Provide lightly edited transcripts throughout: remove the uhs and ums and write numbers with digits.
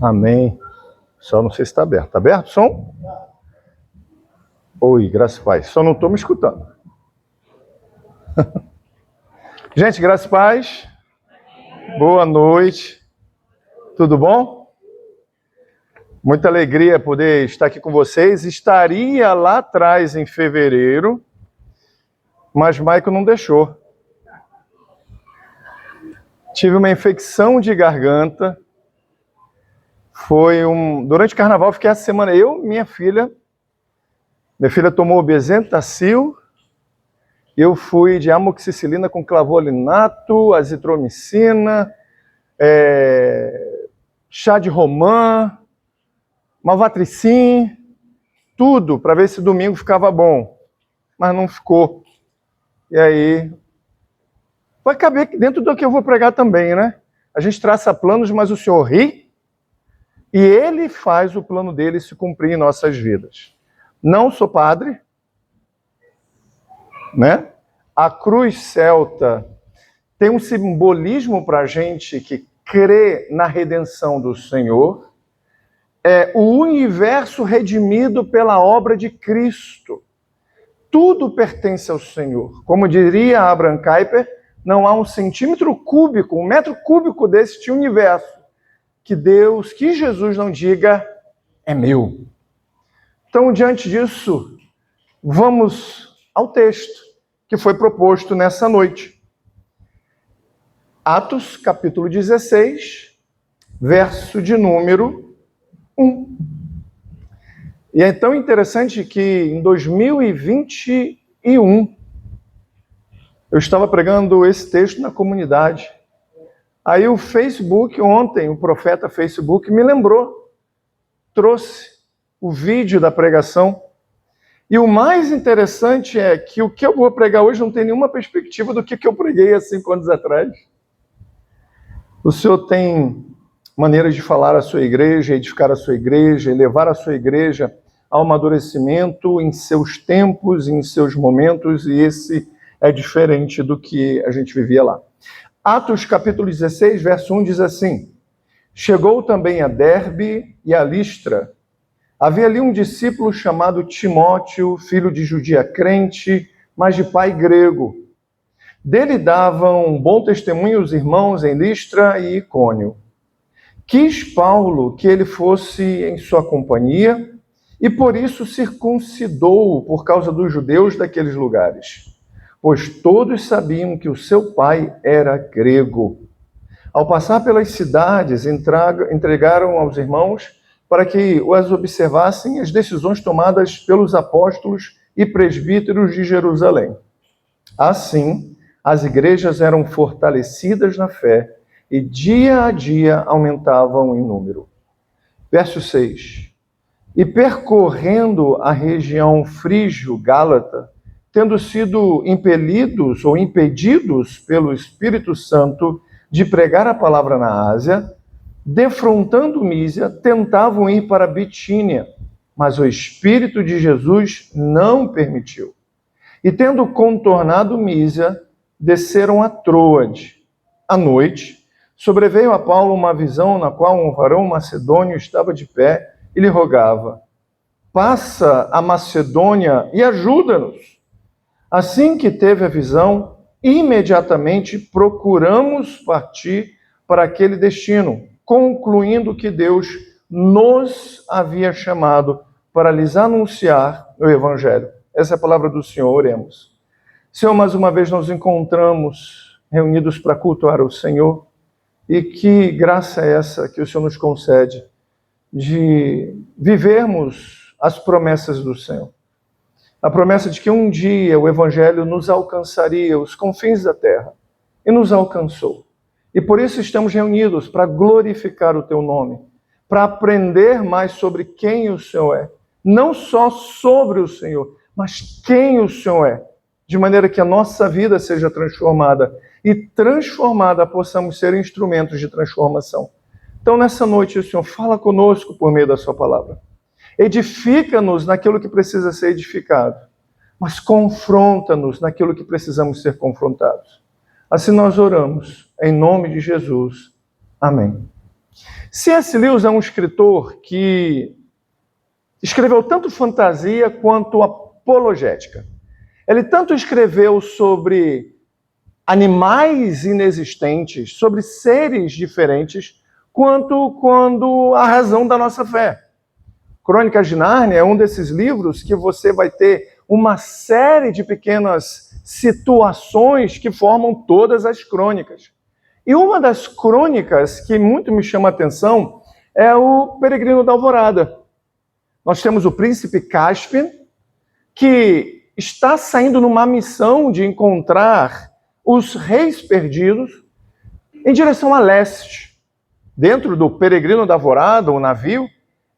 Amém. Só não sei se está aberto. Está aberto o som? Oi, graças e paz. Só não estou me escutando. Gente, graças e paz. Boa noite. Tudo bom? Muita alegria poder estar aqui com vocês. Estaria lá atrás em fevereiro, mas Maico não deixou. Tive uma infecção de garganta. Durante o carnaval, fiquei essa semana, minha filha tomou Bezentacil, eu fui de amoxicilina com clavolinato, azitromicina, chá de romã, malvatricin, tudo, para ver se domingo ficava bom, mas não ficou. E aí, vai caber dentro do que eu vou pregar também, né? A gente traça planos, mas o Senhor ri, e Ele faz o plano dele se cumprir em nossas vidas. Não sou padre, né? A cruz celta tem um simbolismo para a gente que crê na redenção do Senhor. É o universo redimido pela obra de Cristo. Tudo pertence ao Senhor. Como diria Abraham Kuyper, não há um centímetro cúbico, um metro cúbico deste universo que Jesus não diga, é meu. Então, diante disso, vamos ao texto que foi proposto nessa noite. Atos, capítulo 16, verso de número 1. E é tão interessante que em 2021, eu estava pregando esse texto na comunidade. Aí o Facebook, ontem, o profeta Facebook me lembrou, trouxe o vídeo da pregação. E o mais interessante é que o que eu vou pregar hoje não tem nenhuma perspectiva do que eu preguei há 5 anos atrás. O Senhor tem maneiras de falar à sua igreja, edificar a sua igreja, e levar a sua igreja ao amadurecimento em seus tempos, em seus momentos, e esse é diferente do que a gente vivia lá. Atos capítulo 16, verso 1 diz assim: chegou também a Derbe e a Listra. Havia ali um discípulo chamado Timóteo, filho de judia crente, mas de pai grego. Dele davam bom testemunho os irmãos em Listra e Icônio. Quis Paulo que ele fosse em sua companhia e por isso circuncidou-o por causa dos judeus daqueles lugares, pois todos sabiam que o seu pai era grego. Ao passar pelas cidades, entregaram aos irmãos para que as observassem as decisões tomadas pelos apóstolos e presbíteros de Jerusalém. Assim, as igrejas eram fortalecidas na fé e dia a dia aumentavam em número. Verso 6. E percorrendo a região frígio-gálata, tendo sido impelidos ou impedidos pelo Espírito Santo de pregar a palavra na Ásia, defrontando Mísia, tentavam ir para Bitínia, mas o Espírito de Jesus não permitiu. E tendo contornado Mísia, desceram a Troade. À noite, sobreveio a Paulo uma visão na qual um varão macedônio estava de pé e lhe rogava: passa a Macedônia e ajuda-nos. Assim que teve a visão, imediatamente procuramos partir para aquele destino, concluindo que Deus nos havia chamado para lhes anunciar o Evangelho. Essa é a palavra do Senhor, oremos. Senhor, mais uma vez nos encontramos reunidos para cultuar o Senhor, e que graça é essa que o Senhor nos concede de vivermos as promessas do Senhor. A promessa de que um dia o Evangelho nos alcançaria os confins da terra, e nos alcançou. E por isso estamos reunidos para glorificar o Teu nome, para aprender mais sobre quem o Senhor é. Não só sobre o Senhor, mas quem o Senhor é. De maneira que a nossa vida seja transformada. E transformada possamos ser instrumentos de transformação. Então nessa noite o Senhor fala conosco por meio da sua palavra. Edifica-nos naquilo que precisa ser edificado. Mas confronta-nos naquilo que precisamos ser confrontados. Assim nós oramos, em nome de Jesus. Amém. C.S. Lewis é um escritor que escreveu tanto fantasia quanto apologética. Ele tanto escreveu sobre animais inexistentes, sobre seres diferentes, quanto a razão da nossa fé. Crônicas de Nárnia é um desses livros que você vai ter uma série de pequenas situações que formam todas as crônicas. E uma das crônicas que muito me chama a atenção é o Peregrino da Alvorada. Nós temos o príncipe Caspian, que está saindo numa missão de encontrar os reis perdidos em direção a leste. Dentro do Peregrino da Alvorada, o navio,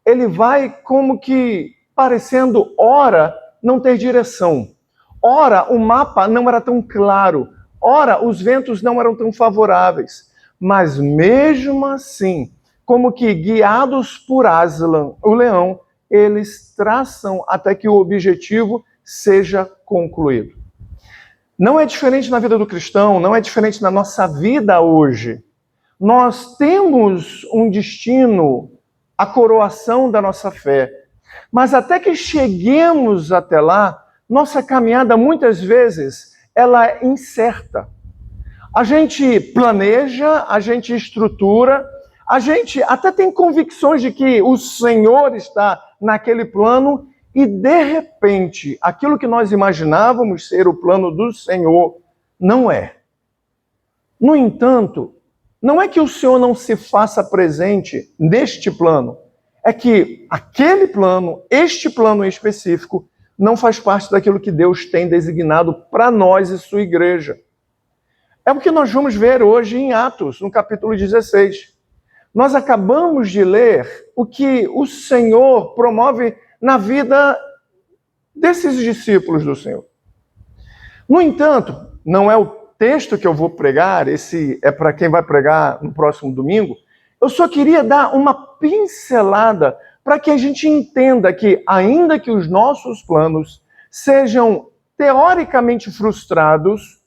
ele vai como que parecendo, ora, não ter direção. Ora, o mapa não era tão claro. Ora, os ventos não eram tão favoráveis. Mas mesmo assim, como que guiados por Aslan, o leão, eles traçam até que o objetivo seja concluído. Não é diferente na vida do cristão, não é diferente na nossa vida hoje. Nós temos um destino, a coroação da nossa fé. Mas até que cheguemos até lá, nossa caminhada muitas vezes ela é incerta. A gente planeja, a gente estrutura, a gente até tem convicções de que o Senhor está naquele plano e, de repente, aquilo que nós imaginávamos ser o plano do Senhor não é. No entanto, não é que o Senhor não se faça presente neste plano, é que aquele plano, este plano em específico, não faz parte daquilo que Deus tem designado para nós e sua igreja. É o que nós vamos ver hoje em Atos, no capítulo 16. Nós acabamos de ler o que o Senhor promove na vida desses discípulos do Senhor. No entanto, não é o texto que eu vou pregar, esse é para quem vai pregar no próximo domingo. Eu só queria dar uma pincelada para que a gente entenda que, ainda que os nossos planos sejam teoricamente frustrados,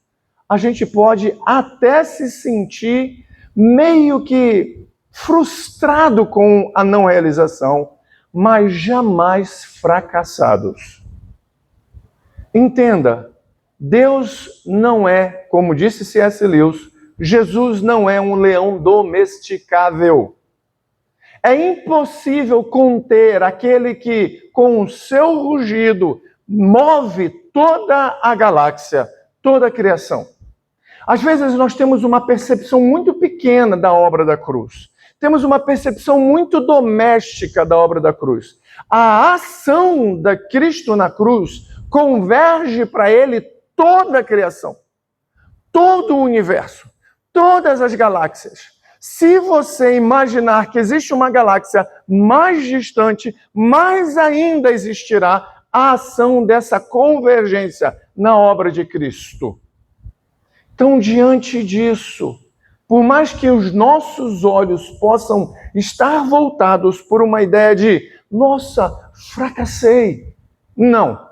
a gente pode até se sentir meio que frustrado com a não realização, mas jamais fracassados. Entenda, Deus não é, como disse C.S. Lewis, Jesus não é um leão domesticável. É impossível conter aquele que, com o seu rugido, move toda a galáxia, toda a criação. Às vezes nós temos uma percepção muito pequena da obra da cruz. Temos uma percepção muito doméstica da obra da cruz. A ação da Cristo na cruz converge para ele toda a criação, todo o universo, todas as galáxias. Se você imaginar que existe uma galáxia mais distante, mais ainda existirá a ação dessa convergência na obra de Cristo. Então, diante disso, por mais que os nossos olhos possam estar voltados por uma ideia de, nossa, fracassei. Não.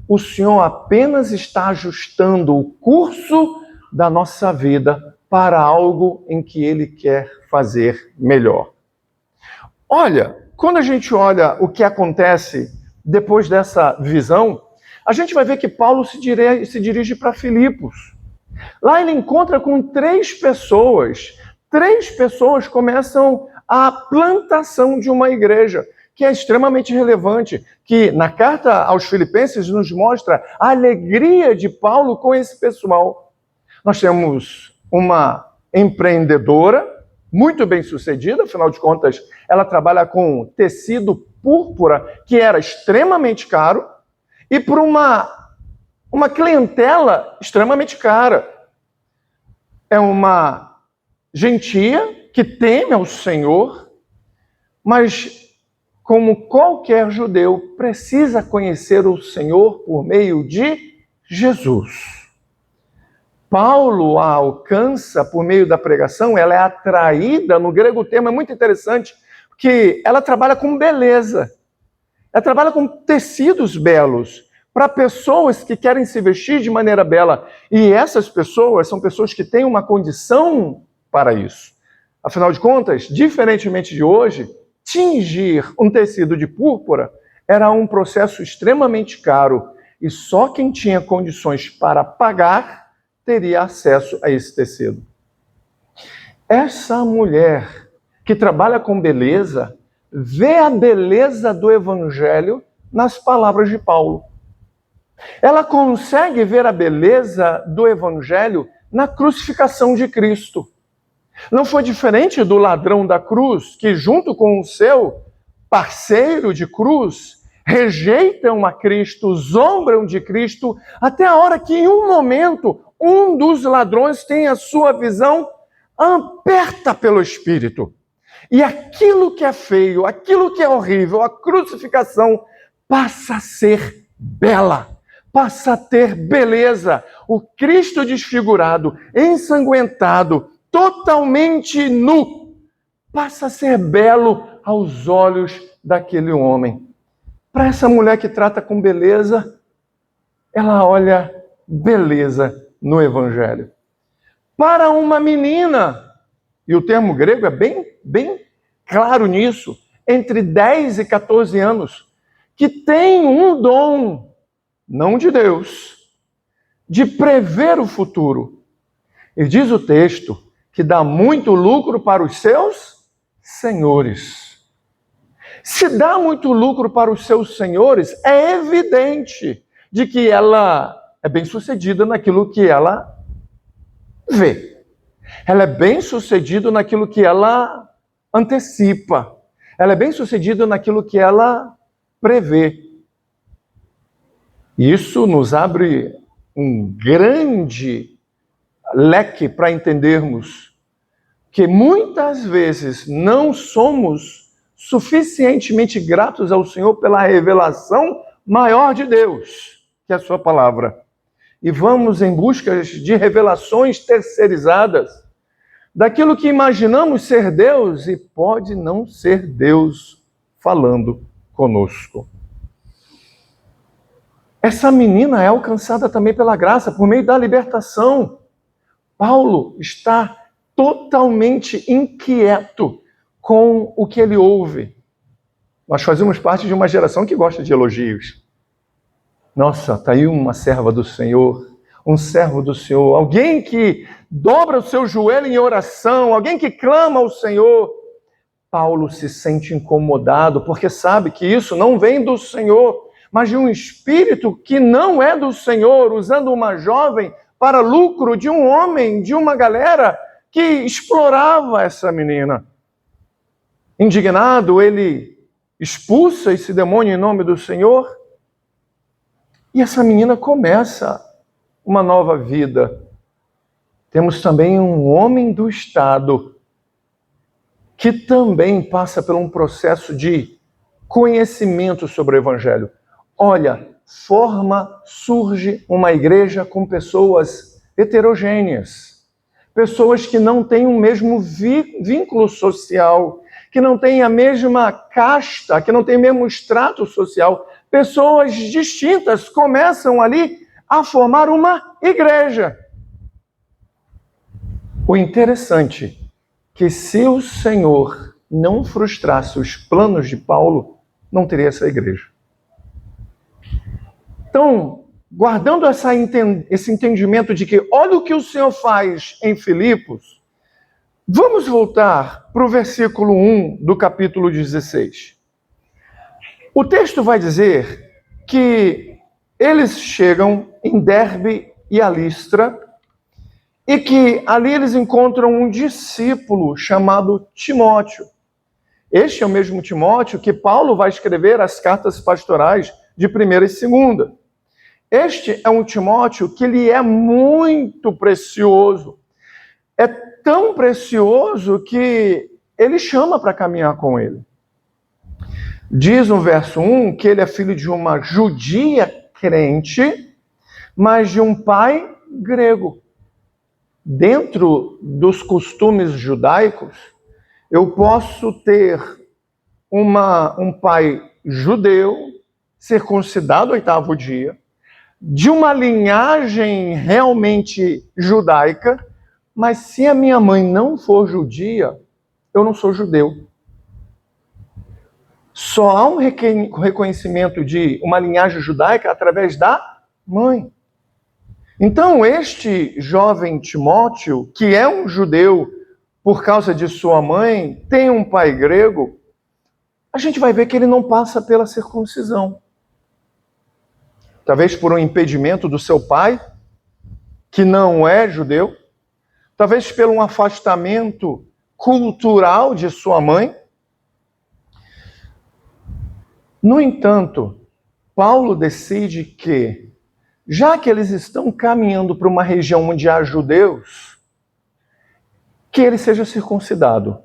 O Senhor apenas está ajustando o curso da nossa vida para algo em que Ele quer fazer melhor. Olha, quando a gente olha o que acontece depois dessa visão, a gente vai ver que Paulo se dirige para Filipos. Lá ele encontra com três pessoas começam a plantação de uma igreja, que é extremamente relevante, que na carta aos Filipenses nos mostra a alegria de Paulo com esse pessoal. Nós temos uma empreendedora, muito bem sucedida, afinal de contas, ela trabalha com tecido púrpura, que era extremamente caro, e por uma clientela extremamente cara. É uma gentia que teme ao Senhor, mas como qualquer judeu, precisa conhecer o Senhor por meio de Jesus. Paulo a alcança por meio da pregação, ela é atraída, no grego o termo é muito interessante, porque ela trabalha com beleza, ela trabalha com tecidos belos, para pessoas que querem se vestir de maneira bela. E essas pessoas são pessoas que têm uma condição para isso. Afinal de contas, diferentemente de hoje, tingir um tecido de púrpura era um processo extremamente caro e só quem tinha condições para pagar teria acesso a esse tecido. Essa mulher que trabalha com beleza vê a beleza do Evangelho nas palavras de Paulo. Ela consegue ver a beleza do Evangelho na crucificação de Cristo. Não foi diferente do ladrão da cruz, que junto com o seu parceiro de cruz, rejeitam a Cristo, zombram de Cristo, até a hora que em um momento, um dos ladrões tem a sua visão aberta pelo Espírito. E aquilo que é feio, aquilo que é horrível, a crucificação, passa a ser bela, passa a ter beleza. O Cristo desfigurado, ensanguentado, totalmente nu, passa a ser belo aos olhos daquele homem. Para essa mulher que trata com beleza, ela olha beleza no Evangelho. Para uma menina, e o termo grego é bem claro nisso, entre 10 e 14 anos, que tem um dom, não de Deus, de prever o futuro. E diz o texto que dá muito lucro para os seus senhores. Se dá muito lucro para os seus senhores, é evidente de que ela é bem-sucedida naquilo que ela vê. Ela é bem-sucedida naquilo que ela antecipa. Ela é bem-sucedida naquilo que ela prevê. Isso nos abre um grande leque para entendermos que muitas vezes não somos suficientemente gratos ao Senhor pela revelação maior de Deus, que é a sua palavra. E vamos em busca de revelações terceirizadas, daquilo que imaginamos ser Deus e pode não ser Deus falando conosco. Essa menina é alcançada também pela graça, por meio da libertação. Paulo está totalmente inquieto com o que ele ouve. Nós fazemos parte de uma geração que gosta de elogios. Nossa, está aí uma serva do Senhor, um servo do Senhor, alguém que dobra o seu joelho em oração, alguém que clama ao Senhor. Paulo se sente incomodado porque sabe que isso não vem do Senhor, mas de um espírito que não é do Senhor, usando uma jovem para lucro de um homem, de uma galera que explorava essa menina. Indignado, ele expulsa esse demônio em nome do Senhor e essa menina começa uma nova vida. Temos também um homem do Estado que também passa por um processo de conhecimento sobre o Evangelho. Olha, surge uma igreja com pessoas heterogêneas, pessoas que não têm o mesmo vínculo social, que não têm a mesma casta, que não têm o mesmo extrato social. Pessoas distintas começam ali a formar uma igreja. O interessante é que se o Senhor não frustrasse os planos de Paulo, não teria essa igreja. Então, guardando esse entendimento de que olha o que o Senhor faz em Filipos, vamos voltar para o versículo 1 do capítulo 16. O texto vai dizer que eles chegam em Derbe e a Listra e que ali eles encontram um discípulo chamado Timóteo. Este é o mesmo Timóteo que Paulo vai escrever as cartas pastorais de 1ª e 2ª. Este é um Timóteo que ele é muito precioso. É tão precioso que ele chama para caminhar com ele. Diz no verso 1 que ele é filho de uma judia crente, mas de um pai grego. Dentro dos costumes judaicos, eu posso ter um pai judeu, circuncidado ao 8º dia, de uma linhagem realmente judaica, mas se a minha mãe não for judia, eu não sou judeu. Só há um reconhecimento de uma linhagem judaica através da mãe. Então, este jovem Timóteo, que é um judeu por causa de sua mãe, tem um pai grego, a gente vai ver que ele não passa pela circuncisão. Talvez por um impedimento do seu pai, que não é judeu, talvez pelo um afastamento cultural de sua mãe. No entanto, Paulo decide que, já que eles estão caminhando para uma região onde há judeus, que ele seja circuncidado.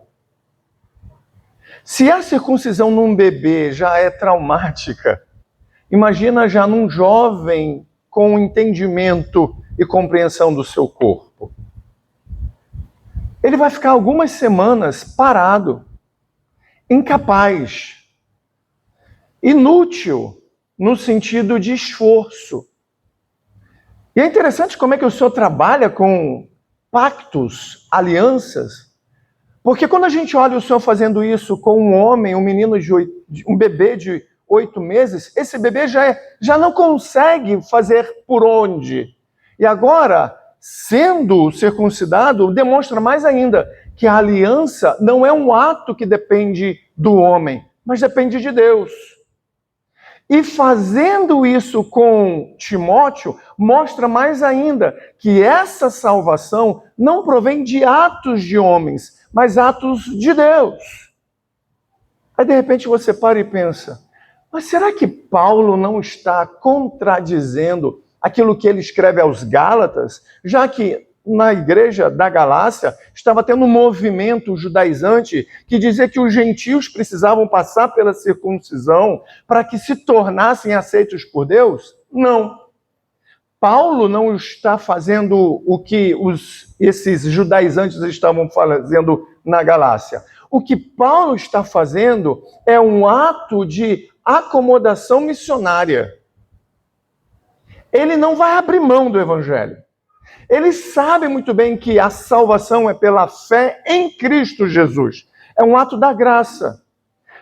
Se a circuncisão num bebê já é traumática, imagina já num jovem com entendimento e compreensão do seu corpo. Ele vai ficar algumas semanas parado, incapaz, inútil, no sentido de esforço. E é interessante como é que o Senhor trabalha com pactos, alianças, porque quando a gente olha o Senhor fazendo isso com um homem, um menino um bebê de 8 meses, esse bebê já não consegue fazer por onde. E agora, sendo circuncidado, demonstra mais ainda que a aliança não é um ato que depende do homem, mas depende de Deus. E fazendo isso com Timóteo, mostra mais ainda que essa salvação não provém de atos de homens, mas atos de Deus. Aí de repente você para e pensa, mas será que Paulo não está contradizendo aquilo que ele escreve aos Gálatas, já que na igreja da Galácia estava tendo um movimento judaizante que dizia que os gentios precisavam passar pela circuncisão para que se tornassem aceitos por Deus? Não. Paulo não está fazendo o que esses judaizantes estavam fazendo na Galácia. O que Paulo está fazendo é um ato de acomodação missionária. Ele não vai abrir mão do evangelho. Ele sabe muito bem que a salvação é pela fé em Cristo Jesus. É um ato da graça.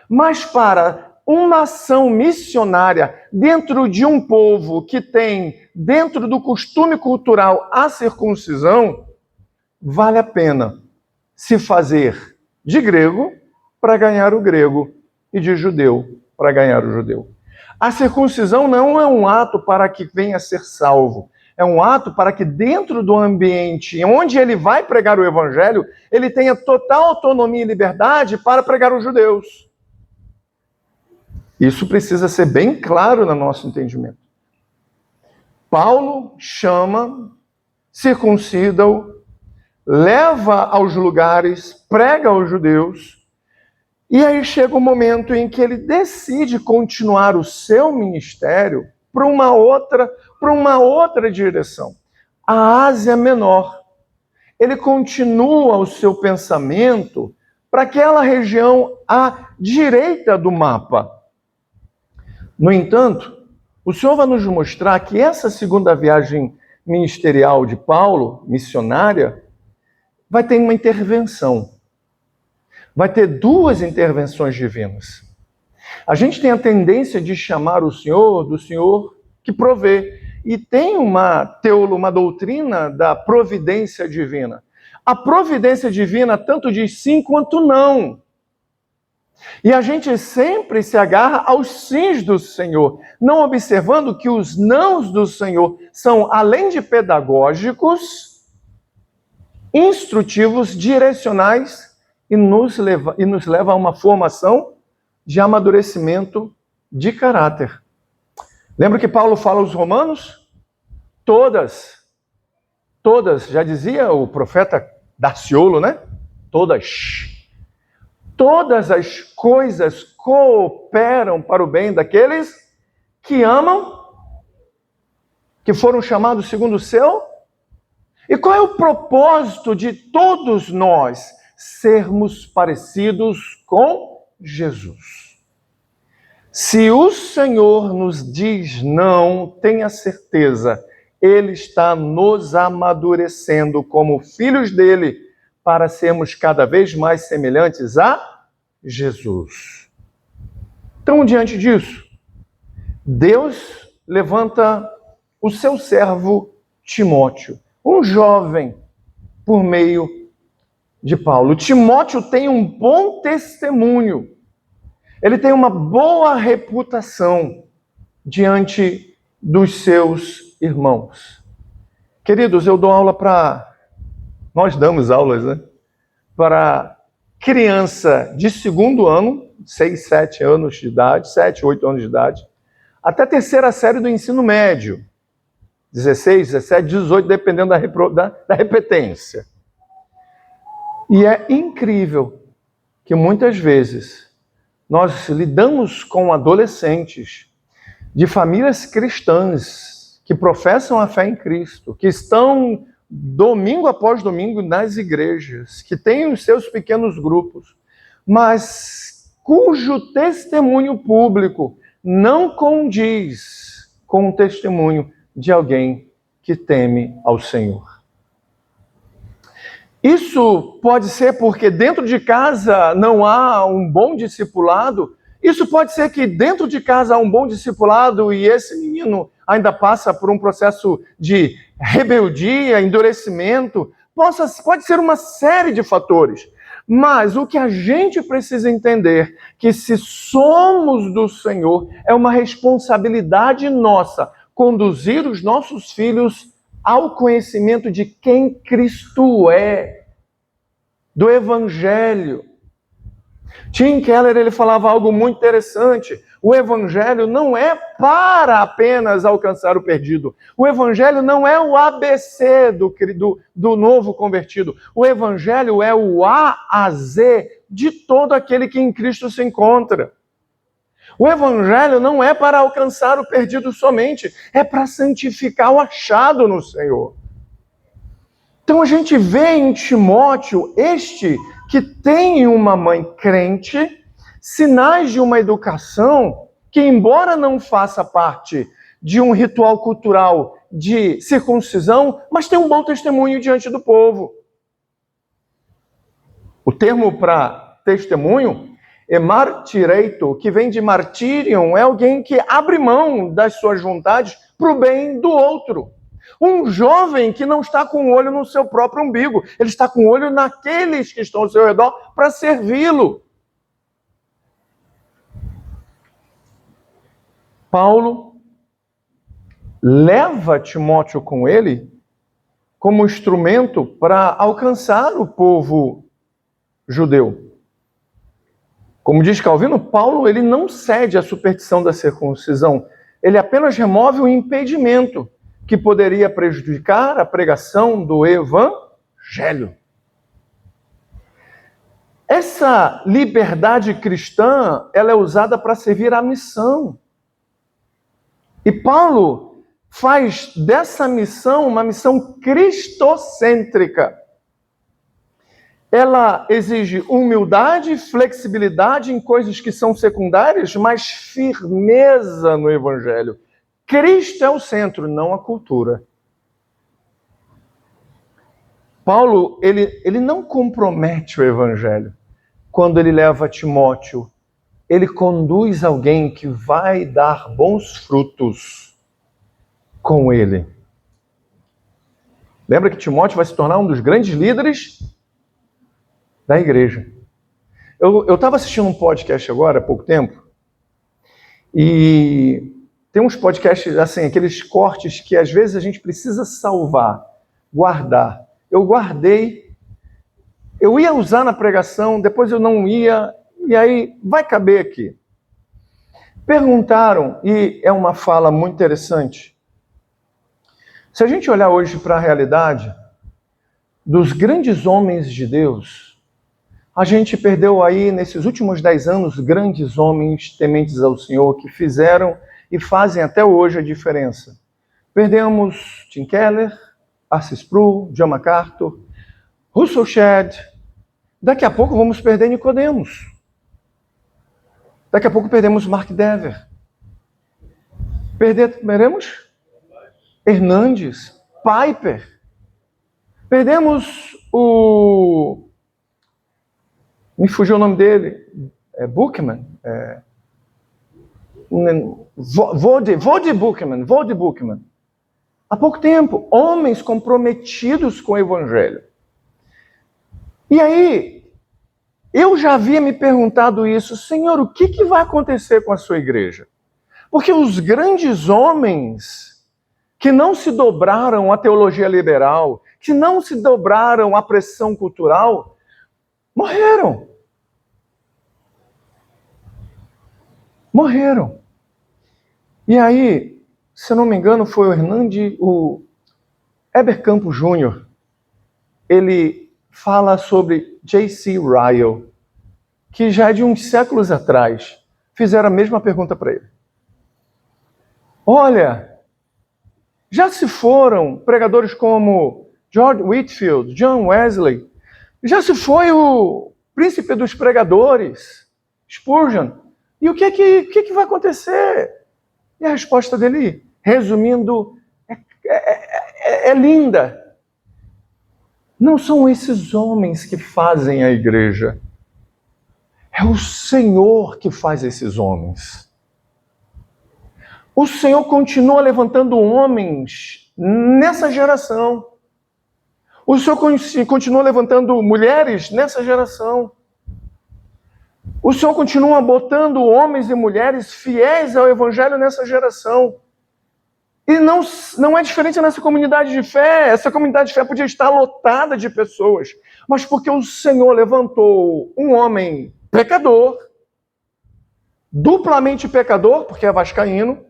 Mas para uma ação missionária dentro de um povo que tem, dentro do costume cultural, a circuncisão, vale a pena se fazer de grego para ganhar o grego e de judeu para ganhar o judeu. A circuncisão não é um ato para que venha a ser salvo. É um ato para que dentro do ambiente onde ele vai pregar o evangelho, ele tenha total autonomia e liberdade para pregar os judeus. Isso precisa ser bem claro no nosso entendimento. Paulo chama, circuncida-o, leva aos lugares, prega aos judeus, e aí chega o momento em que ele decide continuar o seu ministério para uma outra direção. A Ásia Menor. Ele continua o seu pensamento para aquela região à direita do mapa. No entanto, o Senhor vai nos mostrar que essa segunda viagem ministerial de Paulo, missionária, vai ter uma intervenção. Vai ter 2 intervenções divinas. A gente tem a tendência de chamar o Senhor do Senhor que provê. E tem uma doutrina da providência divina. A providência divina tanto diz sim quanto não. E a gente sempre se agarra aos sims do Senhor, não observando que os nãos do Senhor são, além de pedagógicos, instrutivos, direcionais, e nos leva a uma formação de amadurecimento de caráter. Lembra que Paulo fala aos Romanos? Todas, já dizia o profeta Daciolo, né? Todas as coisas cooperam para o bem daqueles que amam, que foram chamados segundo o seu. E qual é o propósito de todos nós? Sermos parecidos com Jesus. Se o Senhor nos diz não, tenha certeza, Ele está nos amadurecendo como filhos dele para sermos cada vez mais semelhantes a Jesus. Então, diante disso, Deus levanta o seu servo Timóteo, um jovem, por meio de Paulo. Timóteo tem um bom testemunho, ele tem uma boa reputação diante dos seus irmãos. Queridos, eu dou aula nós damos aulas, né? Para criança de segundo ano, 6, 7 anos de idade, 7, 8 anos de idade, até terceira série do ensino médio, 16, 17, 18, dependendo da repetência. E é incrível que muitas vezes nós lidamos com adolescentes de famílias cristãs que professam a fé em Cristo, que estão domingo após domingo nas igrejas, que têm os seus pequenos grupos, mas cujo testemunho público não condiz com o testemunho de alguém que teme ao Senhor. Isso pode ser porque dentro de casa não há um bom discipulado. Isso pode ser que dentro de casa há um bom discipulado e esse menino ainda passa por um processo de rebeldia, endurecimento. Pode ser uma série de fatores. Mas o que a gente precisa entender é que se somos do Senhor, é uma responsabilidade nossa conduzir os nossos filhos ao conhecimento de quem Cristo é, do Evangelho. Tim Keller, ele falava algo muito interessante. O Evangelho não é para apenas alcançar o perdido. O Evangelho não é o ABC do novo convertido. O Evangelho é o A a Z de todo aquele que em Cristo se encontra. O Evangelho não é para alcançar o perdido somente, é para santificar o achado no Senhor. Então a gente vê em Timóteo, que tem uma mãe crente, sinais de uma educação que, embora não faça parte de um ritual cultural de circuncisão, mas tem um bom testemunho diante do povo. O termo para testemunho é martireito, que vem de martírion, é alguém que abre mão das suas vontades para o bem do outro. Um jovem que não está com o olho no seu próprio umbigo, ele está com o olho naqueles que estão ao seu redor para servi-lo. Paulo leva Timóteo com ele como instrumento para alcançar o povo judeu. Como diz Calvino, Paulo ele não cede à superstição da circuncisão, ele apenas remove o impedimento que poderia prejudicar a pregação do Evangelho. Essa liberdade cristã, ela é usada para servir à missão. E Paulo faz dessa missão uma missão cristocêntrica. Ela exige humildade, flexibilidade em coisas que são secundárias, mas firmeza no Evangelho. Cristo é o centro, não a cultura. Paulo, ele não compromete o Evangelho. Quando ele leva Timóteo, ele conduz alguém que vai dar bons frutos com ele. Lembra que Timóteo vai se tornar um dos grandes líderes da igreja. Eu estava assistindo um podcast agora, há pouco tempo, e tem uns podcasts, assim, aqueles cortes que às vezes a gente precisa salvar, guardar. Eu guardei, eu ia usar na pregação, depois eu não ia, e aí vai caber aqui. Perguntaram, e é uma fala muito interessante, se a gente olhar hoje para a realidade dos grandes homens de Deus, a gente perdeu aí, nesses últimos 10 anos, grandes homens tementes ao Senhor que fizeram e fazem até hoje a diferença. Perdemos Tim Keller, R.C. Sproul, John MacArthur, Russell Shedd. Daqui a pouco vamos perder Nicodemos. Daqui a pouco perdemos Mark Dever. Perderemos Hernandes, Piper. Perdemos o... Me fugiu o nome dele. Buchmann? Voddie Buchmann. Há pouco tempo, homens comprometidos com o Evangelho. E aí, eu já havia me perguntado isso, Senhor, o que vai acontecer com a sua igreja? Porque os grandes homens que não se dobraram à teologia liberal, que não se dobraram à pressão cultural, morreram. Morreram. E aí, se eu não me engano, foi o Heber Campos Jr., ele fala sobre J.C. Ryle, que já de uns séculos atrás fizeram a mesma pergunta para ele. Olha, já se foram pregadores como George Whitefield, John Wesley, já se foi o príncipe dos pregadores, Spurgeon, e o que vai acontecer? E a resposta dele, resumindo, é linda. Não são esses homens que fazem a igreja. É o Senhor que faz esses homens. O Senhor continua levantando homens nessa geração. O Senhor continua levantando mulheres nessa geração. O Senhor continua botando homens e mulheres fiéis ao Evangelho nessa geração. E não é diferente nessa comunidade de fé. Essa comunidade de fé podia estar lotada de pessoas, mas porque o Senhor levantou um homem pecador, duplamente pecador, porque é vascaíno,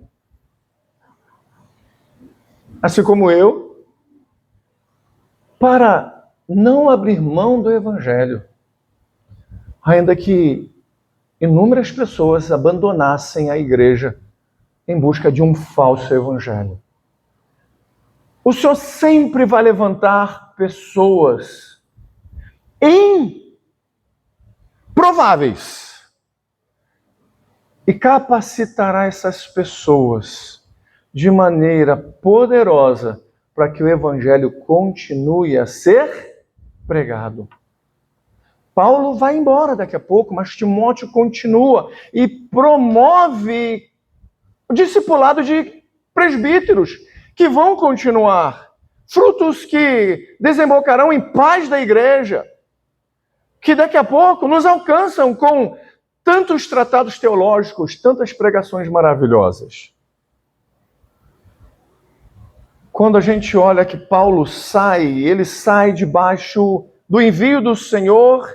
assim como eu, para não abrir mão do Evangelho, ainda que inúmeras pessoas abandonassem a igreja em busca de um falso evangelho. O Senhor sempre vai levantar pessoas improváveis e capacitará essas pessoas de maneira poderosa para que o evangelho continue a ser pregado. Paulo vai embora daqui a pouco, mas Timóteo continua e promove o discipulado de presbíteros que vão continuar. Frutos que desembocarão em paz da igreja, que daqui a pouco nos alcançam com tantos tratados teológicos, tantas pregações maravilhosas. Quando a gente olha que Paulo ele sai debaixo do envio do Senhor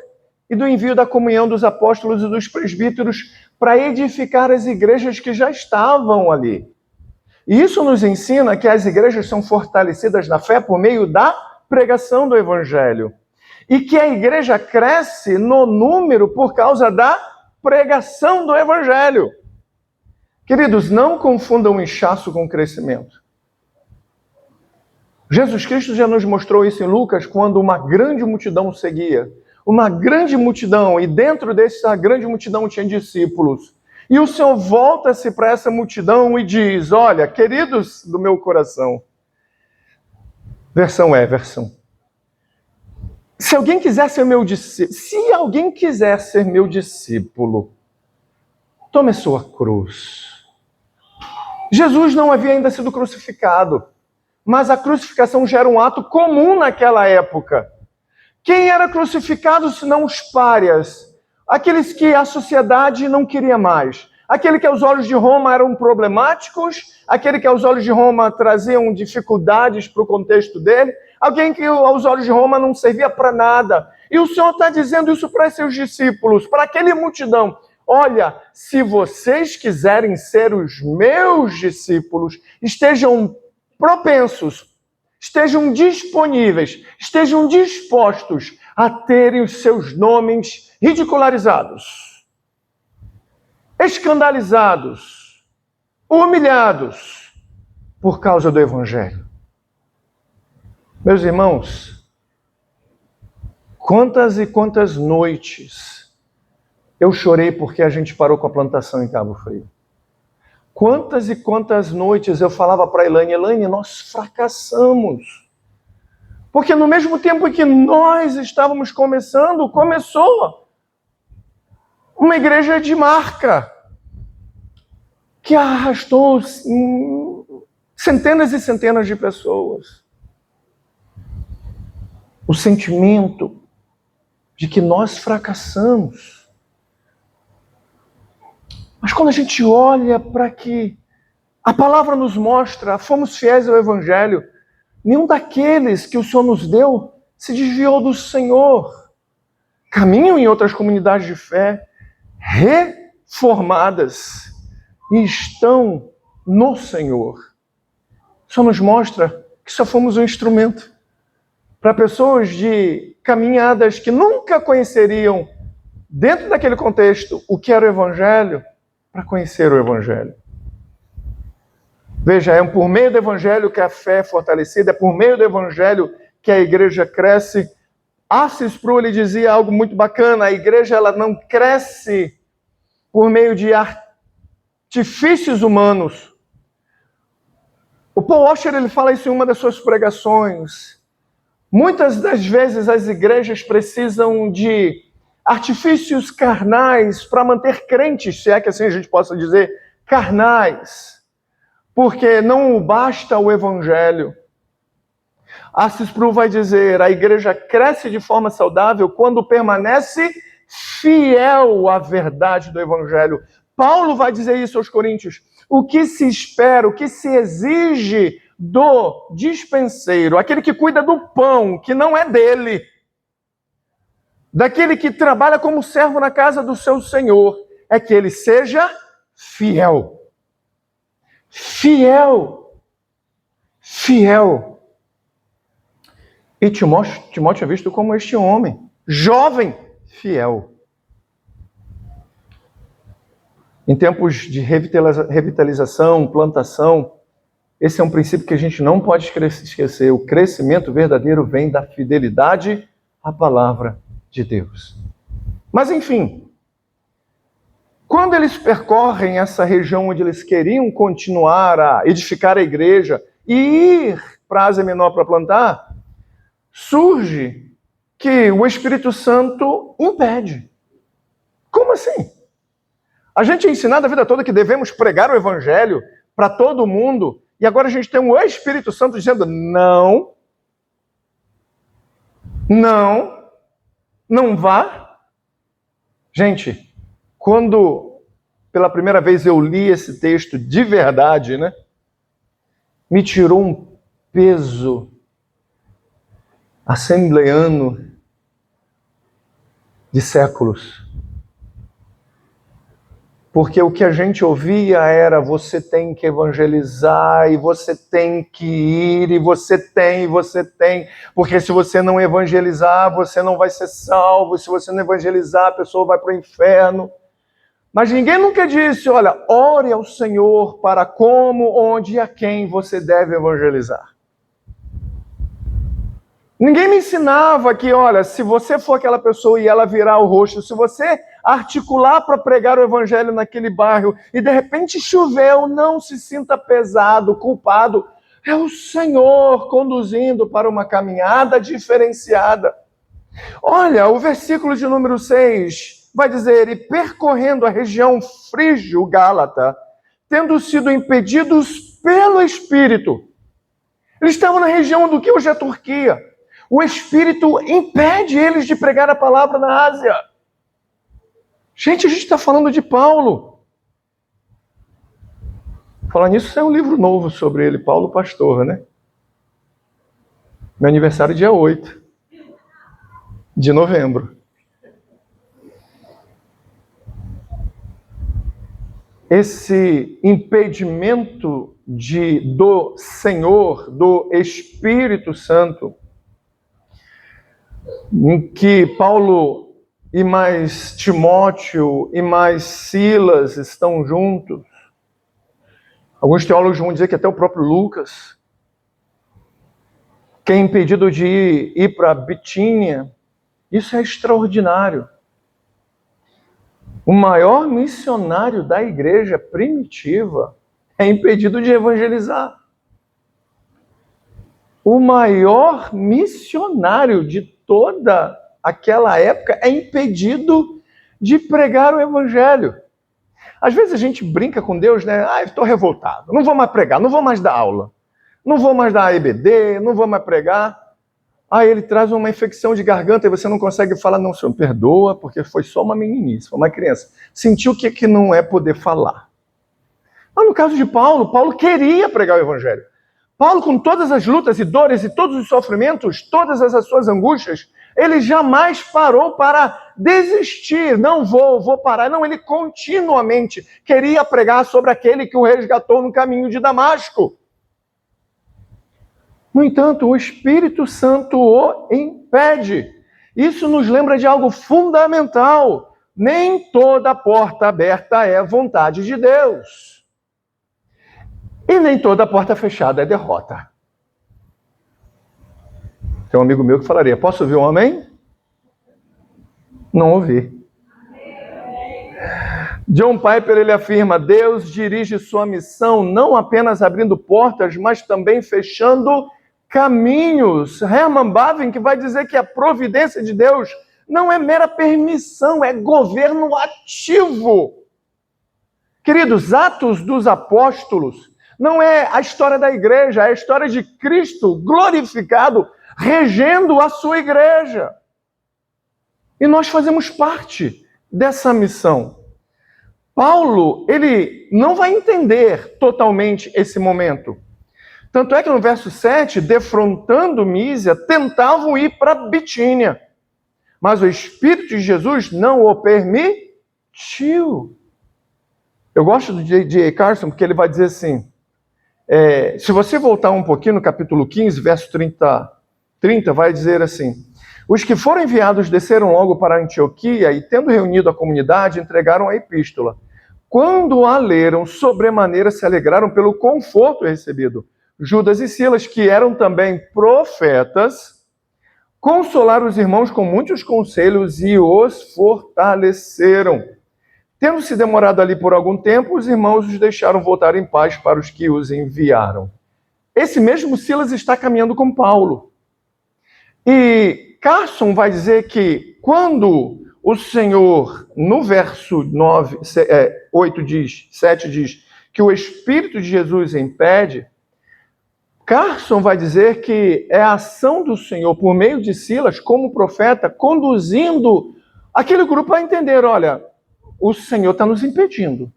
e do envio da comunhão dos apóstolos e dos presbíteros para edificar as igrejas que já estavam ali. E isso nos ensina que as igrejas são fortalecidas na fé por meio da pregação do Evangelho. E que a igreja cresce no número por causa da pregação do Evangelho. Queridos, não confundam inchaço com crescimento. Jesus Cristo já nos mostrou isso em Lucas, quando uma grande multidão o seguia. Uma grande multidão, e dentro dessa grande multidão tinha discípulos. E o Senhor volta-se para essa multidão e diz, olha, queridos do meu coração, versão Everson, se alguém quiser ser meu discípulo, tome a sua cruz. Jesus não havia ainda sido crucificado, mas a crucificação já era um ato comum naquela época. Quem era crucificado senão os párias? Aqueles que a sociedade não queria mais. Aquele que aos olhos de Roma eram problemáticos, aquele que aos olhos de Roma traziam dificuldades para o contexto dele, alguém que aos olhos de Roma não servia para nada. E o Senhor está dizendo isso para seus discípulos, para aquela multidão. Olha, se vocês quiserem ser os meus discípulos, estejam propensos, estejam disponíveis, estejam dispostos a terem os seus nomes ridicularizados, escandalizados, humilhados por causa do Evangelho. Meus irmãos, quantas e quantas noites eu chorei porque a gente parou com a plantação em Cabo Frio. Quantas e quantas noites eu falava para a Elaine, nós fracassamos. Porque no mesmo tempo em que nós estávamos começando, começou uma igreja de marca, que arrastou centenas e centenas de pessoas. O sentimento de que nós fracassamos. Mas quando a gente olha para que a palavra nos mostra, fomos fiéis ao Evangelho, nenhum daqueles que o Senhor nos deu se desviou do Senhor. Caminham em outras comunidades de fé, reformadas, e estão no Senhor. Só nos mostra que só fomos um instrumento para pessoas de caminhadas que nunca conheceriam, dentro daquele contexto, o que era o Evangelho, para conhecer o Evangelho. Veja, é por meio do Evangelho que a fé é fortalecida, é por meio do Evangelho que a igreja cresce. R.C. Sproul, ele dizia algo muito bacana: a igreja ela não cresce por meio de artifícios humanos. O Paul Washer, ele fala isso em uma das suas pregações. Muitas das vezes as igrejas precisam de artifícios carnais para manter crentes, se é que assim a gente possa dizer, carnais. Porque não basta o Evangelho. R.C. Sproul vai dizer, a igreja cresce de forma saudável quando permanece fiel à verdade do Evangelho. Paulo vai dizer isso aos Coríntios. O que se espera, o que se exige do dispenseiro, aquele que cuida do pão, que não é dele, daquele que trabalha como servo na casa do seu Senhor, é que ele seja fiel. Fiel. Fiel. E Timóteo é visto como este homem, jovem, fiel. Em tempos de revitalização, plantação, esse é um princípio que a gente não pode esquecer. O crescimento verdadeiro vem da fidelidade à palavra de Deus. Mas, enfim, quando eles percorrem essa região onde eles queriam continuar a edificar a igreja e ir para a Ásia Menor para plantar, surge que o Espírito Santo impede. Como assim? A gente é ensinado a vida toda que devemos pregar o Evangelho para todo mundo, e agora a gente tem o Espírito Santo dizendo não, não vá. Gente, quando pela primeira vez eu li esse texto de verdade, né, me tirou um peso assembleano de séculos. Porque o que a gente ouvia era: você tem que evangelizar, e você tem que ir, e você tem. Porque se você não evangelizar, você não vai ser salvo. Se você não evangelizar, a pessoa vai para o inferno. Mas ninguém nunca disse: olha, ore ao Senhor para como, onde e a quem você deve evangelizar. Ninguém me ensinava que, olha, se você for aquela pessoa e ela virar o rosto, se você articular para pregar o Evangelho naquele bairro e de repente choveu, não se sinta pesado, culpado. É o Senhor conduzindo para uma caminhada diferenciada. Olha, o versículo de número 6 vai dizer: e percorrendo a região frígio-gálata, tendo sido impedidos pelo Espírito. Eles estavam na região do que hoje é a Turquia. O Espírito impede eles de pregar a palavra na Ásia. Gente, a gente está falando de Paulo. Falar nisso, é um livro novo sobre ele, Paulo Pastor, né? Meu aniversário é dia 8 de novembro. Esse impedimento do Senhor, do Espírito Santo, em que Paulo e mais Timóteo e mais Silas estão juntos. Alguns teólogos vão dizer que até o próprio Lucas, que é impedido de ir para Bitínia. Isso é extraordinário. O maior missionário da igreja primitiva é impedido de evangelizar. O maior missionário de toda aquela época é impedido de pregar o evangelho. Às vezes a gente brinca com Deus, né? Ah, eu estou revoltado, não vou mais pregar, não vou mais dar aula, não vou mais dar EBD, não vou mais pregar. Aí ele traz uma infecção de garganta e você não consegue falar, não, senhor, perdoa, porque foi só uma meninice, foi uma criança. Sentiu o que não é poder falar. Mas no caso de Paulo, Paulo queria pregar o evangelho. Paulo, com todas as lutas e dores e todos os sofrimentos, todas as suas angústias, ele jamais parou para desistir. Não vou parar. Não, ele continuamente queria pregar sobre aquele que o resgatou no caminho de Damasco. No entanto, o Espírito Santo o impede. Isso nos lembra de algo fundamental. Nem toda porta aberta é vontade de Deus. E nem toda porta fechada é derrota. Tem um amigo meu que falaria, posso ouvir um amém? Não ouvi. John Piper, ele afirma, Deus dirige sua missão não apenas abrindo portas, mas também fechando caminhos. Herman Bavinck vai dizer que a providência de Deus não é mera permissão, é governo ativo. Queridos, Atos dos Apóstolos não é a história da igreja, é a história de Cristo glorificado, regendo a sua igreja. E nós fazemos parte dessa missão. Paulo, ele não vai entender totalmente esse momento. Tanto é que no verso 7, defrontando Mísia, tentavam ir para Bitínia. Mas o Espírito de Jesus não o permitiu. Eu gosto do J.D. Carson, porque ele vai dizer assim, se você voltar um pouquinho no capítulo 15, verso 30, vai dizer assim, os que foram enviados desceram logo para Antioquia e, tendo reunido a comunidade, entregaram a epístola. Quando a leram, sobremaneira se alegraram pelo conforto recebido. Judas e Silas, que eram também profetas, consolaram os irmãos com muitos conselhos e os fortaleceram. Tendo se demorado ali por algum tempo, os irmãos os deixaram voltar em paz para os que os enviaram. Esse mesmo Silas está caminhando com Paulo. E Carson vai dizer que quando o Senhor, no verso 7 diz que o Espírito de Jesus impede, Carson vai dizer que é a ação do Senhor por meio de Silas, como profeta, conduzindo aquele grupo a entender, olha, o Senhor está nos impedindo.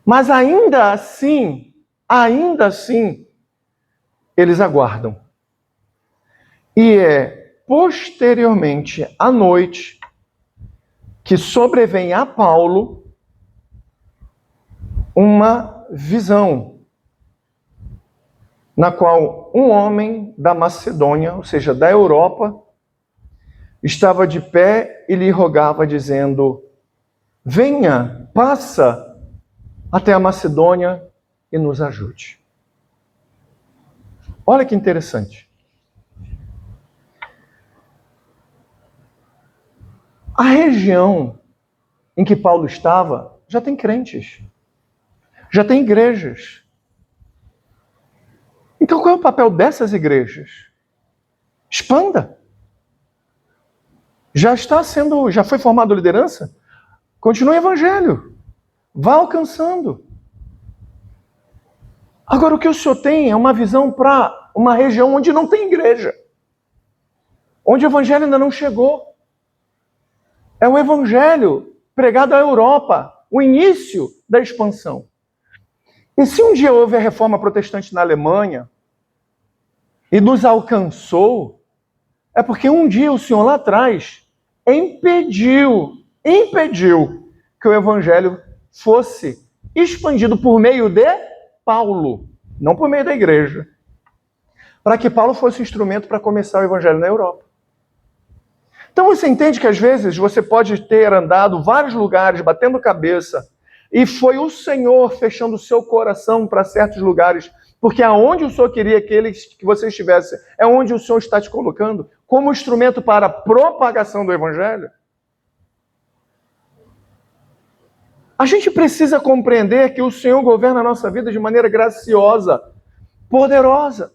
Mas ainda assim, eles aguardam. E é posteriormente, à noite, que sobrevém a Paulo uma visão, na qual um homem da Macedônia, ou seja, da Europa, estava de pé e lhe rogava, dizendo, venha, passa até a Macedônia e nos ajude. Olha que interessante. A região em que Paulo estava já tem crentes, já tem igrejas. Então qual é o papel dessas igrejas? Expanda. Já foi formada liderança? Continue o evangelho. Vá alcançando. Agora o que o senhor tem é uma visão para uma região onde não tem igreja. Onde o evangelho ainda não chegou. É o evangelho pregado à Europa, o início da expansão. E se um dia houve a reforma protestante na Alemanha e nos alcançou, é porque um dia o Senhor lá atrás impediu que o evangelho fosse expandido por meio de Paulo, não por meio da igreja, para que Paulo fosse um instrumento para começar o evangelho na Europa. Então você entende que às vezes você pode ter andado vários lugares, batendo cabeça, e foi o Senhor fechando o seu coração para certos lugares, porque aonde o Senhor queria que você estivesse, é onde o Senhor está te colocando, como instrumento para a propagação do evangelho. A gente precisa compreender que o Senhor governa a nossa vida de maneira graciosa. poderosa.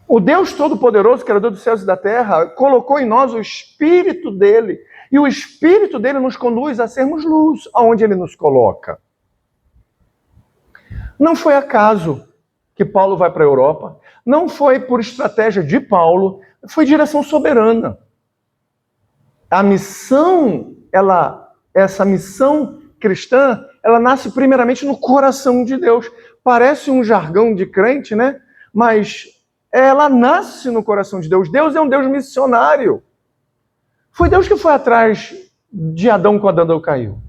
O Deus Todo-Poderoso, Criador dos céus e da terra, colocou em nós o Espírito dele. E o Espírito dele nos conduz a sermos luz, aonde ele nos coloca. Não foi acaso que Paulo vai para a Europa. Não foi por estratégia de Paulo. Foi direção soberana. A missão, essa missão cristã, ela nasce primeiramente no coração de Deus. Parece um jargão de crente, né? Mas ela nasce no coração de Deus. Deus é um Deus missionário. Foi Deus que foi atrás de Adão quando Adão caiu.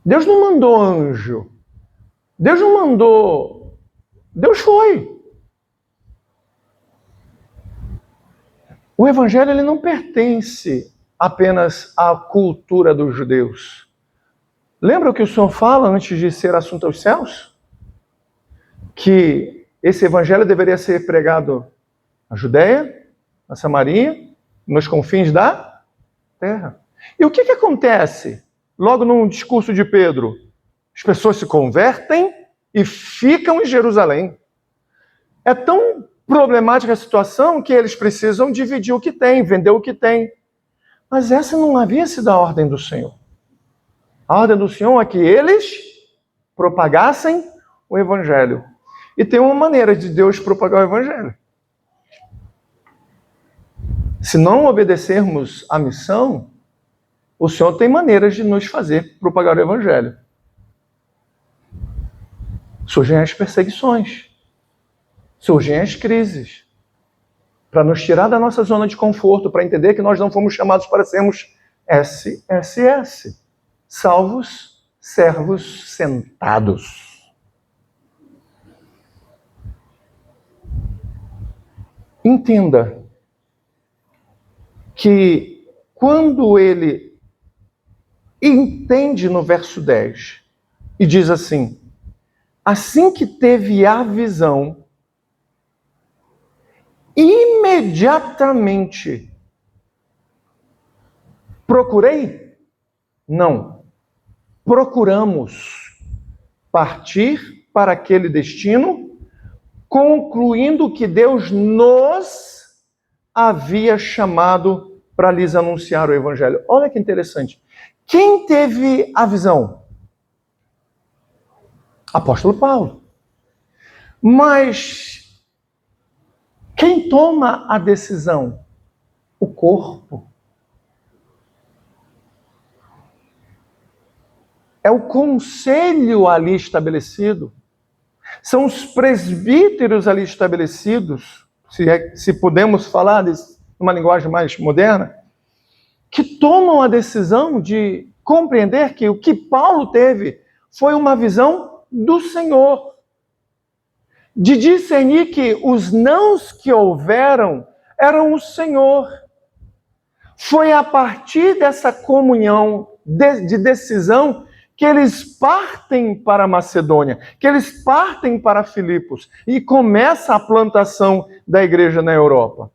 Deus não mandou anjo. Deus não mandou. Deus foi. O Evangelho ele não pertence apenas à cultura dos judeus. Lembra o que o Senhor fala antes de ser assunto aos céus? Que esse Evangelho deveria ser pregado na Judéia, na Samaria, nos confins da terra. E o que acontece logo no discurso de Pedro? As pessoas se convertem e ficam em Jerusalém. É tão problemática a situação que eles precisam dividir o que tem, vender o que tem. Mas essa não havia sido a ordem do Senhor. A ordem do Senhor é que eles propagassem o Evangelho. E tem uma maneira de Deus propagar o Evangelho. Se não obedecermos à missão, o Senhor tem maneiras de nos fazer propagar o Evangelho. Surgem as perseguições, surgem as crises, para nos tirar da nossa zona de conforto, para entender que nós não fomos chamados para sermos SSS, salvos, servos sentados. Entenda que quando ele entende no verso 10 e diz assim: assim que teve a visão, imediatamente procurei? Não. Procuramos partir para aquele destino, concluindo que Deus nos havia chamado para lhes anunciar o Evangelho. Olha que interessante. Quem teve a visão? Apóstolo Paulo. Mas quem toma a decisão? O corpo. É o conselho ali estabelecido. São os presbíteros ali estabelecidos, se podemos falar numa linguagem mais moderna, que tomam a decisão de compreender que o que Paulo teve foi uma visão do Senhor. De discernir que os nãos que houveram eram o Senhor. Foi a partir dessa comunhão de decisão que eles partem para a Macedônia, que eles partem para Filipos e começa a plantação da igreja na Europa.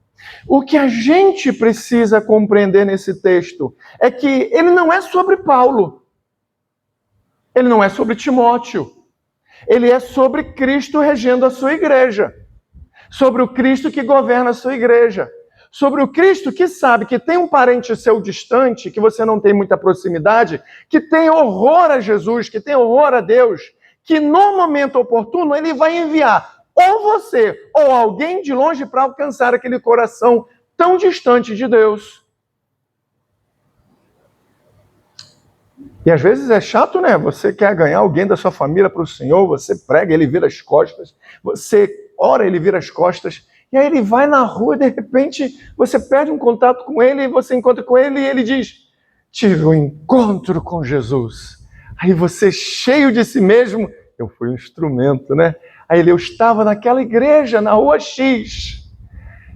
O que a gente precisa compreender nesse texto é que ele não é sobre Paulo, ele não é sobre Timóteo, ele é sobre Cristo regendo a sua igreja, sobre o Cristo que governa a sua igreja, sobre o Cristo que sabe que tem um parente seu distante, que você não tem muita proximidade, que tem horror a Jesus, que tem horror a Deus, que no momento oportuno ele vai enviar ou você ou alguém de longe para alcançar aquele coração tão distante de Deus. E às vezes é chato, né? Você quer ganhar alguém da sua família para o Senhor, você prega, ele vira as costas, você ora, ele vira as costas, e aí ele vai na rua e de repente você perde um contato com ele, e você encontra com ele e ele diz: tive um encontro com Jesus. Aí você, cheio de si mesmo, eu fui um instrumento, né? Aí eu estava naquela igreja, na rua X,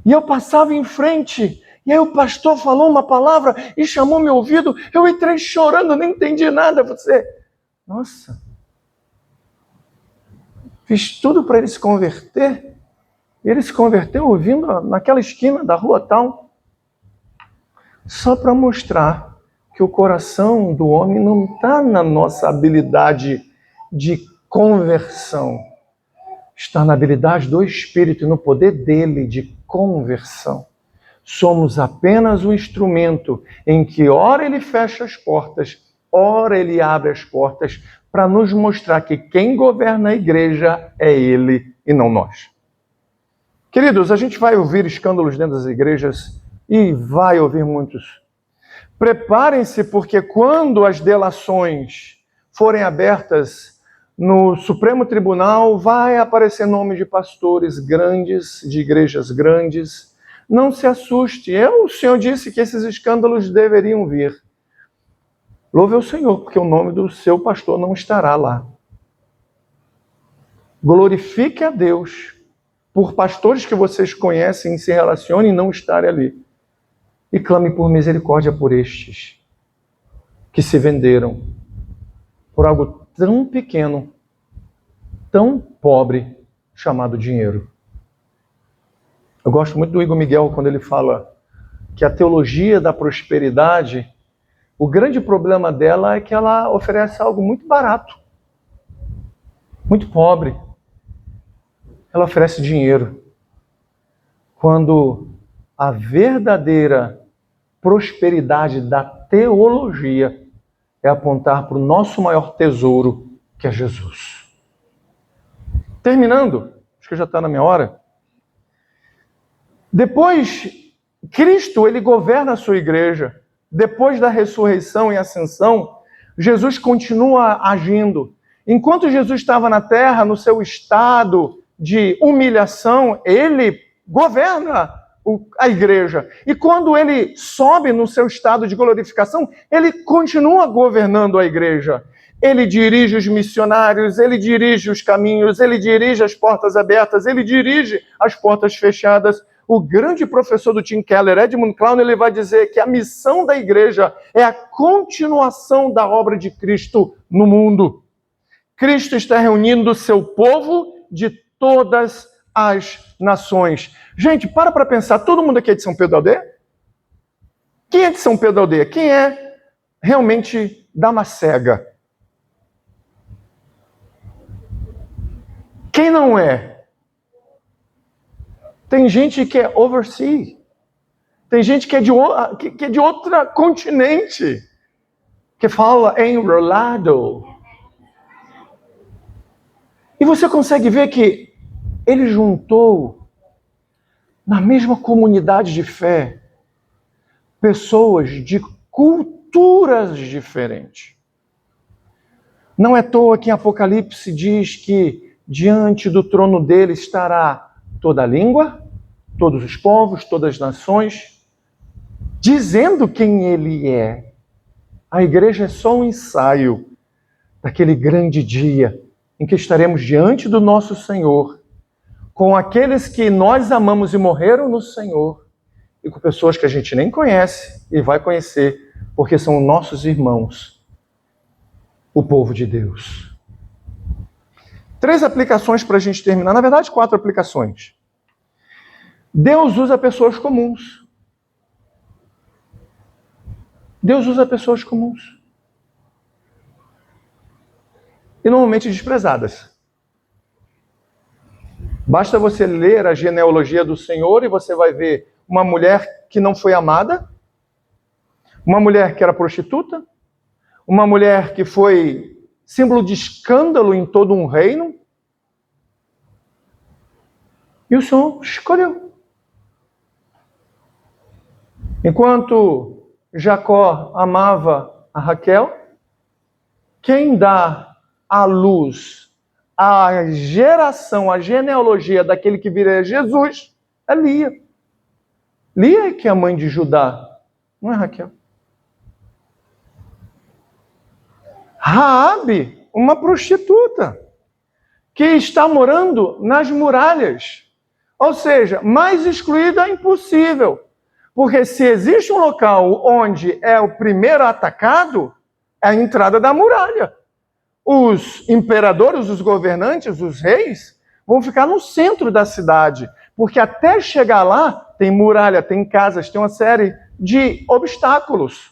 e eu passava em frente, e aí o pastor falou uma palavra e chamou meu ouvido, eu entrei chorando, nem entendi nada. Você, nossa, fiz tudo para ele se converter. Ele se converteu ouvindo naquela esquina da rua tal. Só para mostrar que o coração do homem não está na nossa habilidade de conversão. está na habilidade do Espírito e no poder dele de conversão. Somos apenas um instrumento em que ora ele fecha as portas, ora ele abre as portas, para nos mostrar que quem governa a igreja é ele e não nós. Queridos, a gente vai ouvir escândalos dentro das igrejas e vai ouvir muitos. Preparem-se, porque quando as delações forem abertas no Supremo Tribunal, vai aparecer nome de pastores grandes, de igrejas grandes. Não se assuste. O Senhor disse que esses escândalos deveriam vir. Louve ao Senhor, porque o nome do seu pastor não estará lá. Glorifique a Deus por pastores que vocês conhecem e se relacionem e não estarem ali. E clame por misericórdia por estes que se venderam por algo tão pequeno, tão pobre, chamado dinheiro. Eu gosto muito do Igor Miguel quando ele fala que a teologia da prosperidade, o grande problema dela é que ela oferece algo muito barato, muito pobre. Ela oferece dinheiro. Quando a verdadeira prosperidade da teologia é apontar para o nosso maior tesouro, que é Jesus. Terminando, acho que já está na minha hora. Depois, Cristo, ele governa a sua igreja. Depois da ressurreição e ascensão, Jesus continua agindo. Enquanto Jesus estava na terra, no seu estado de humilhação, ele governa a igreja. E quando ele sobe no seu estado de glorificação, ele continua governando a igreja. Ele dirige os missionários, ele dirige os caminhos, ele dirige as portas abertas, ele dirige as portas fechadas. O grande professor do Tim Keller, Edmund Clown, ele vai dizer que a missão da igreja é a continuação da obra de Cristo no mundo. Cristo está reunindo o seu povo de todas as nações. Gente, para pensar, todo mundo aqui é de São Pedro da Aldeia? Quem é de São Pedro da Aldeia? Quem é realmente da Macega? Quem não é? Tem gente que é overseas. Tem gente que é de outro continente, que fala enrolado. E você consegue ver que ele juntou na mesma comunidade de fé pessoas de culturas diferentes. Não é à toa que em Apocalipse diz que diante do trono dele estará toda a língua, todos os povos, todas as nações, dizendo quem ele é. A igreja é só um ensaio daquele grande dia em que estaremos diante do nosso Senhor, com aqueles que nós amamos e morreram no Senhor, e com pessoas que a gente nem conhece e vai conhecer, porque são nossos irmãos, o povo de Deus. 3 aplicações para a gente terminar, na verdade 4 aplicações. Deus usa pessoas comuns. Deus usa pessoas comuns. E normalmente desprezadas. Basta você ler a genealogia do Senhor e você vai ver uma mulher que não foi amada, uma mulher que era prostituta, uma mulher que foi símbolo de escândalo em todo um reino. E o Senhor escolheu. Enquanto Jacó amava a Raquel, quem dá à luz a geração, a genealogia daquele que viria Jesus é Lia. Lia é que é a mãe de Judá, não é Raquel. Raabe, uma prostituta, que está morando nas muralhas. Ou seja, mais excluída é impossível. Porque se existe um local onde é o primeiro atacado, é a entrada da muralha. Os imperadores, os governantes, os reis, vão ficar no centro da cidade. Porque até chegar lá, tem muralha, tem casas, tem uma série de obstáculos.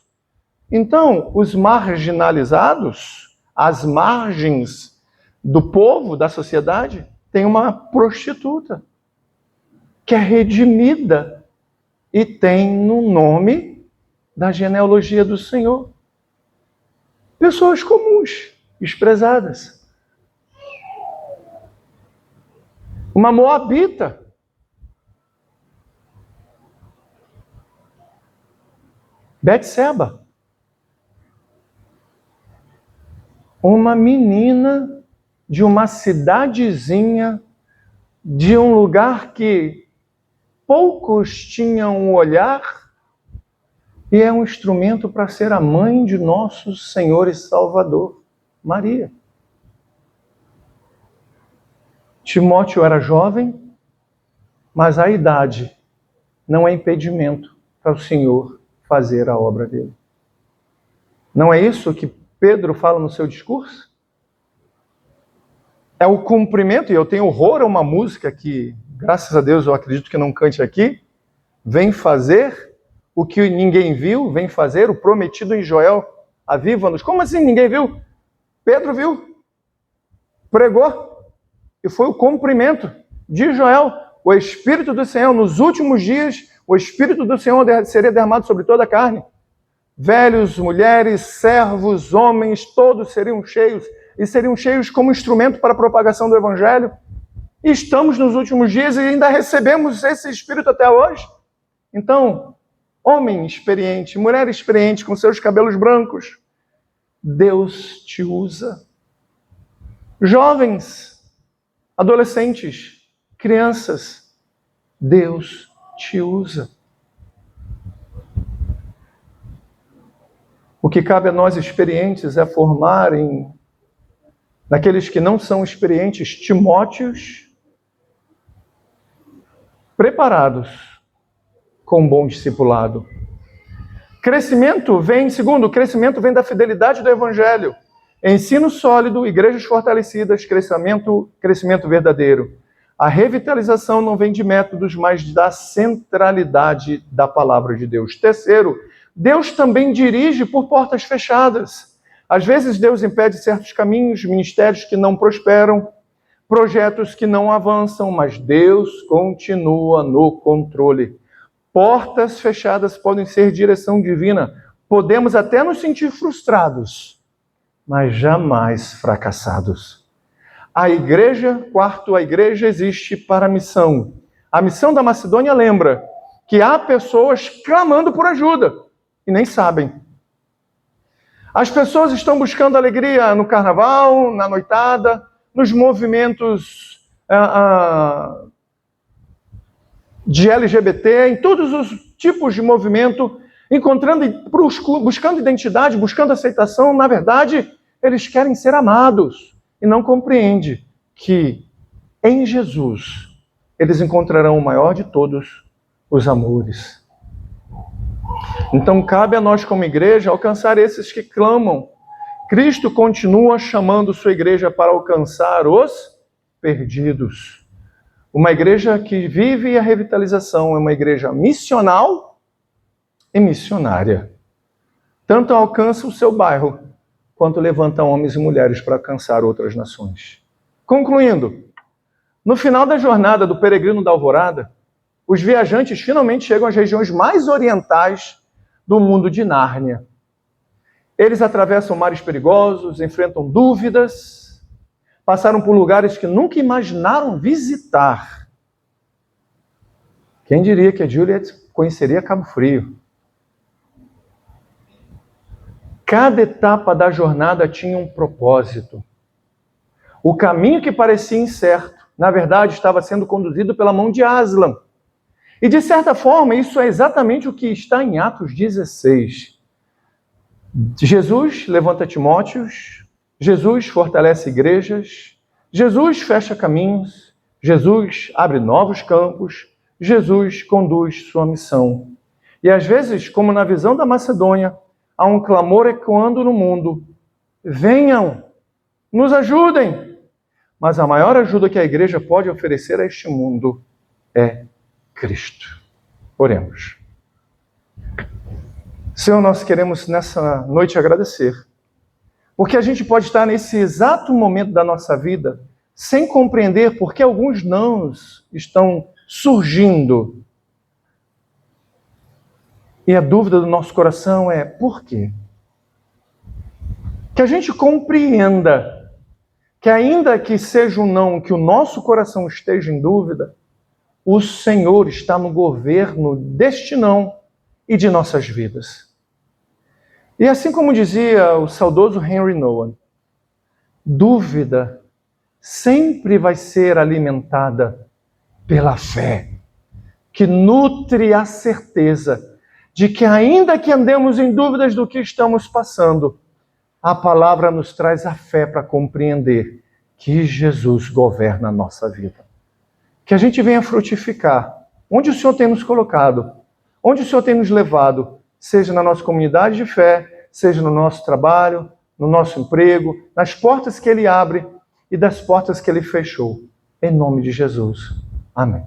Então, os marginalizados, as margens do povo, da sociedade, tem uma prostituta que é redimida e tem no nome da genealogia do Senhor. Pessoas comuns, desprezadas. Uma moabita. Betseba. Uma menina de uma cidadezinha, de um lugar que poucos tinham um olhar, e é um instrumento para ser a mãe de nosso Senhor e Salvador, Maria. Timóteo era jovem, mas a idade não é impedimento para o Senhor fazer a obra dele. Não é isso que Pedro fala no seu discurso? É o cumprimento, e eu tenho horror a uma música que, graças a Deus, eu acredito que não cante aqui, vem fazer o que ninguém viu, vem fazer o prometido em Joel, aviva-nos. Como assim ninguém viu? Pedro viu, pregou, e foi o cumprimento de Joel. O Espírito do Senhor, nos últimos dias, o Espírito do Senhor seria derramado sobre toda a carne. Velhos, mulheres, servos, homens, todos seriam cheios, e seriam cheios como instrumento para a propagação do Evangelho. E estamos nos últimos dias e ainda recebemos esse Espírito até hoje. Então, homem experiente, mulher experiente, com seus cabelos brancos, Deus te usa. Jovens, adolescentes, crianças, Deus te usa. O que cabe a nós experientes é formar naqueles que não são experientes, Timóteos, preparados com um bom discipulado. Crescimento vem da fidelidade do Evangelho. Ensino sólido, igrejas fortalecidas, crescimento verdadeiro. A revitalização não vem de métodos, mas da centralidade da palavra de Deus. Terceiro, Deus também dirige por portas fechadas. Às vezes Deus impede certos caminhos, ministérios que não prosperam, projetos que não avançam, mas Deus continua no controle. Portas fechadas podem ser direção divina. Podemos até nos sentir frustrados, mas jamais fracassados. A igreja existe para a missão. A missão da Macedônia lembra que há pessoas clamando por ajuda e nem sabem. As pessoas estão buscando alegria no carnaval, na noitada, nos movimentos de LGBT, em todos os tipos de movimento, buscando identidade, buscando aceitação. Na verdade, eles querem ser amados e não compreendem que em Jesus eles encontrarão o maior de todos os amores. Então cabe a nós como igreja alcançar esses que clamam. Cristo continua chamando sua igreja para alcançar os perdidos. Uma igreja que vive a revitalização é uma igreja missional e missionária. Tanto alcança o seu bairro, quanto levanta homens e mulheres para alcançar outras nações. Concluindo, no final da jornada do peregrino da alvorada, os viajantes finalmente chegam às regiões mais orientais do mundo de Nárnia. Eles atravessam mares perigosos, enfrentam dúvidas, passaram por lugares que nunca imaginaram visitar. Quem diria que a Juliet conheceria Cabo Frio? Cada etapa da jornada tinha um propósito. O caminho que parecia incerto, na verdade, estava sendo conduzido pela mão de Aslan. E, de certa forma, isso é exatamente o que está em Atos 16. Jesus levanta Timóteos, Jesus fortalece igrejas, Jesus fecha caminhos, Jesus abre novos campos, Jesus conduz sua missão. E, às vezes, como na visão da Macedônia, há um clamor ecoando no mundo: venham, nos ajudem. Mas a maior ajuda que a igreja pode oferecer a este mundo é Cristo. Oremos. Senhor, nós queremos nessa noite agradecer, porque a gente pode estar nesse exato momento da nossa vida sem compreender por que alguns nãos estão surgindo. E a dúvida do nosso coração é: por quê? Que a gente compreenda que, ainda que seja um não, que o nosso coração esteja em dúvida, o Senhor está no governo deste não e de nossas vidas. E assim como dizia o saudoso Henry Nouwen, dúvida sempre vai ser alimentada pela fé, que nutre a certeza de que, ainda que andemos em dúvidas do que estamos passando, a palavra nos traz a fé para compreender que Jesus governa a nossa vida. Que a gente venha frutificar onde o Senhor tem nos colocado, onde o Senhor tem nos levado, seja na nossa comunidade de fé, seja no nosso trabalho, no nosso emprego, nas portas que Ele abre e das portas que Ele fechou. Em nome de Jesus. Amém.